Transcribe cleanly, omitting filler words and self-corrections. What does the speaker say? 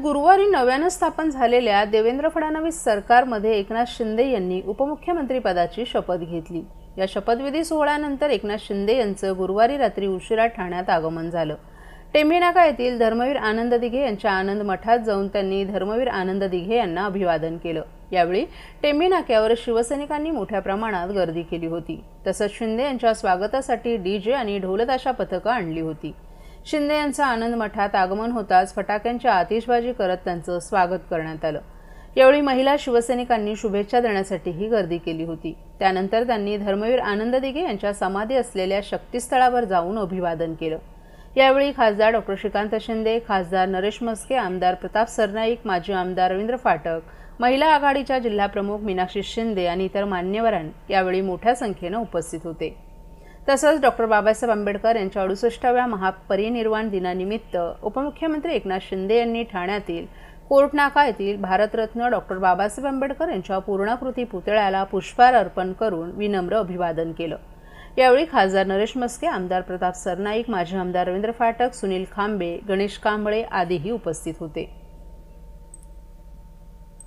गुरुवारी नव्याने स्थापन झालेल्या देवेंद्र फडणवीस सरकारमध्ये एकनाथ शिंदे यांनी उपमुख्यमंत्री पदाची शपथ घेतली। या शपथविधी सोहळ्यानंतर एकनाथ शिंदे यांचं गुरुवारी रात्री उशिरा ठाण्यात आगमन झालं। टेंभी नाका येथील धर्मवीर आनंद दिघे यांच्या आनंद मठात जाऊन त्यांनी धर्मवीर आनंद दिघे यांना अभिवादन केलं। यावेळी टेंभी नाक्यावर शिवसैनिकांनी मोठ्या प्रमाणात गर्दी केली होती। तसंच शिंदे यांच्या स्वागतासाठी डीजे आणि ढोलताशा पथकं आणली होती। शिंदे यांचं आनंद मठात आगमन होताच फटाक्यांची आतिषबाजी करत त्यांचं स्वागत करण्यात आलं। यावेळी महिला शिवसैनिकांनी शुभेच्छा देण्यासाठीही गर्दी केली होती। त्यानंतर त्यांनी धर्मवीर आनंद दिघे यांच्या समाधी असलेल्या शक्तीस्थळावर जाऊन अभिवादन केलं। यावेळी खासदार डॉ. श्रीकांत शिंदे, खासदार नरेश म्हस्के, आमदार प्रताप सरनाईक, माजी आमदार रवींद्र फाटक, महिला आघाडीच्या जिल्हाप्रमुख मीनाक्षी शिंदे आणि इतर मान्यवरांनी यावेळी मोठ्या संख्येने उपस्थित होते। तसंच डॉ. बाबासाहेब आंबेडकर यांच्या 68व्या महापरिनिर्वाण दिनानिमित्त उपमुख्यमंत्री एकनाथ शिंदे यांनी ठाण्यातील कोर्ट नाका येथील भारतरत्न डॉ. बाबासाहेब आंबेडकर यांच्या पूर्णाकृती पुतळ्याला पुष्पहार अर्पण करून विनम्र अभिवादन केलं। यावेळी खासदार नरेश म्हस्के, आमदार प्रताप सरनाईक, माजी आमदार रवींद्र फाटक, सुनील खांबे, गणेश कांबळे आदीही उपस्थित होते।